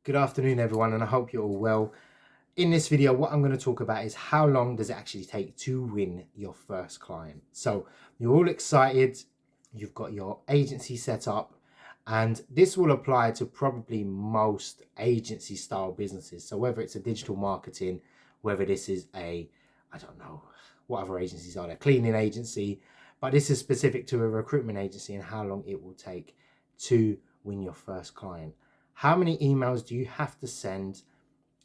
Good afternoon, everyone, and I hope you're all well. In this video, what I'm going to talk about is how long does it actually take to win your first client. So you're all excited, you've got your agency set up, and this will apply to probably most agency style businesses. So whether it's a digital marketing, whether this is I don't know, what other agencies are there, cleaning agency, but this is specific to a recruitment agency and how long it will take to win your first client. How many emails do you have to send?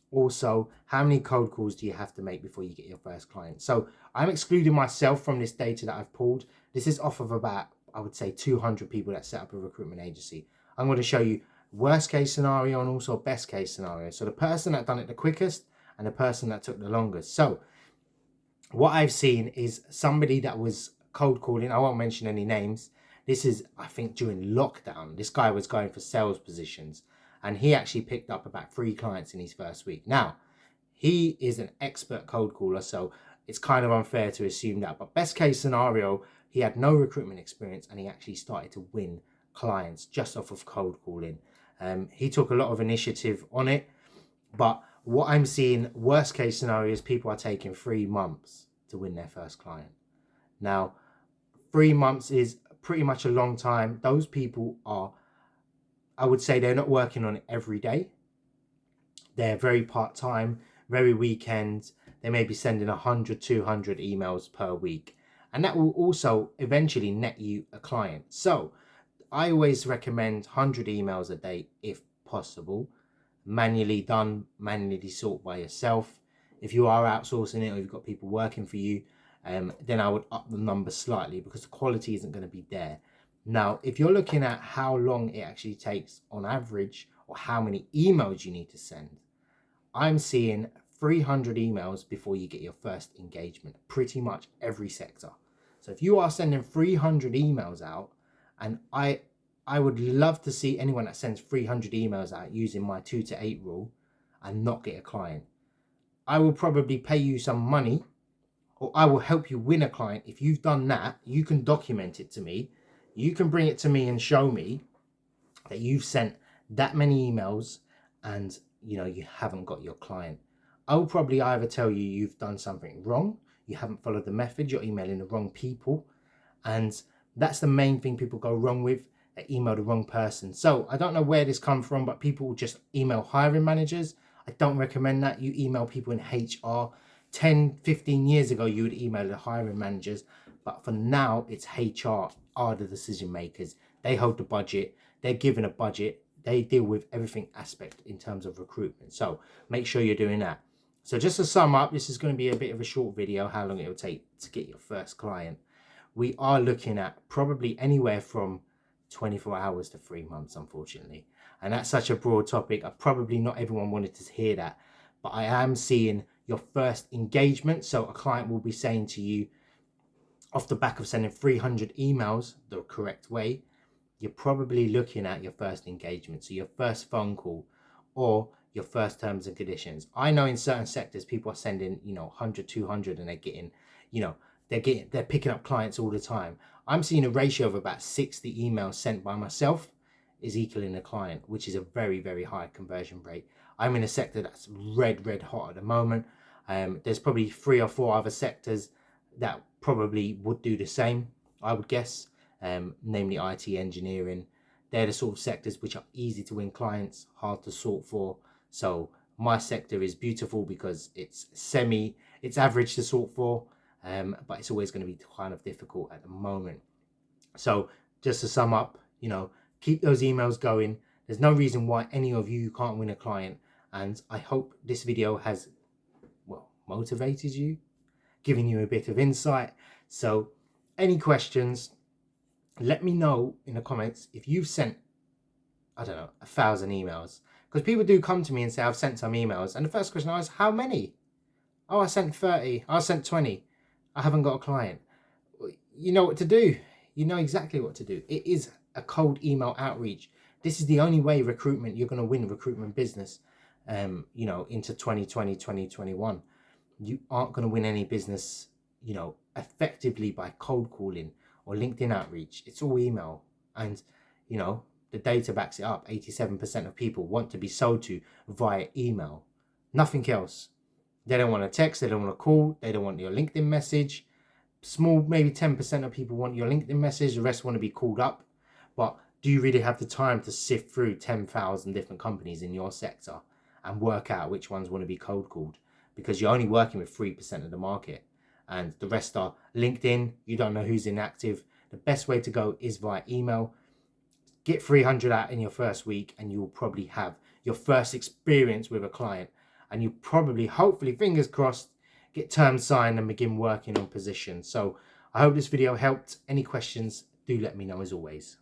Also, how many cold calls do you have to make before you get your first client? So I'm excluding myself from this data that I've pulled. This is off of about, I would say, 200 people that set up a recruitment agency. I'm going to show you worst case scenario and also best case scenario. So the person that done it the quickest and the person that took the longest. So what I've seen is somebody that was cold calling. I won't mention any names. This is, I think, during lockdown. This guy was going for sales positions and he actually picked up about 3 clients in his first week. Now, he is an expert cold caller, so it's kind of unfair to assume that. But best case scenario, he had no recruitment experience and he actually started to win clients just off of cold calling. He took a lot of initiative on it, but what I'm seeing, worst case scenario, is people are taking 3 months to win their first client. Now, 3 months is pretty much a long time. Those people are, I would say, they're not working on it every day. They're very part-time, very weekends. They may be sending 100, 200 emails per week. And that will also eventually net you a client. So I always recommend 100 emails a day if possible. Manually done, manually sort by yourself. If you are outsourcing it or you've got people working for you, then I would up the number slightly because the quality isn't going to be there. Now, if you're looking at how long it actually takes on average or how many emails you need to send, I'm seeing 300 emails before you get your first engagement, pretty much every sector. So if you are sending 300 emails out, and I would love to see anyone that sends 300 emails out using my 2 to 8 rule and not get a client. I will probably pay you some money, or I will help you win a client. If you've done that, you can document it to me. You can bring it to me and show me that you've sent that many emails and you haven't got your client. I'll probably either tell you you've done something wrong, you haven't followed the method, you're emailing the wrong people, and that's the main thing people go wrong with. They email the wrong person. So I don't know where this comes from, but people just email hiring managers. I don't recommend that. You email people in HR. 10, 15 years ago, you would email the hiring managers, but for now, it's HR are the decision makers. They hold the budget. They're given a budget. They deal with everything aspect in terms of recruitment. So make sure you're doing that. So just to sum up, this is going to be a bit of a short video, how long it will take to get your first client. We are looking at probably anywhere from 24 hours to 3 months, unfortunately. And that's such a broad topic. Probably not everyone wanted to hear that, but I am seeing your first engagement. So a client will be saying to you, off the back of sending 300 emails the correct way, you're probably looking at your first engagement. So your first phone call or your first terms and conditions. I know in certain sectors, people are sending, 100, 200 and they're getting, they're picking up clients all the time. I'm seeing a ratio of about 60 emails sent by myself is equaling a client, which is a very, very high conversion rate. I'm in a sector that's red hot at the moment. There's probably 3 or 4 other sectors that probably would do the same, I would guess, namely IT, engineering. They're the sort of sectors which are easy to win clients, hard to sort for. So my sector is beautiful because it's average to sort for, but it's always going to be kind of difficult at the moment. So just to sum up, keep those emails going. There's no reason why any of you can't win a client. And I hope this video has, motivated you, giving you a bit of insight. So any questions, let me know in the comments if you've sent, 1,000 emails. Because people do come to me and say, I've sent some emails. And the first question I ask, how many? Oh, I sent 30. I sent 20. I haven't got a client. You know what to do. You know exactly what to do. It is a cold email outreach. This is the only way you're going to win recruitment business, into 2020, 2021. You aren't going to win any business, effectively by cold calling or LinkedIn outreach. It's all email. And, The data backs it up. 87% of people want to be sold to via email. Nothing else. They don't want to text, they don't want to call, they don't want your LinkedIn message. Small, maybe 10% of people want your LinkedIn message, the rest want to be called up. But do you really have the time to sift through 10,000 different companies in your sector and work out which ones want to be cold called? Because you're only working with 3% of the market and the rest are LinkedIn. You don't know who's inactive. The best way to go is via email. Get 300 out in your first week and you'll probably have your first experience with a client, and you probably, hopefully, fingers crossed, get terms signed and begin working on positions. So I hope this video helped. Any questions, do let me know as always.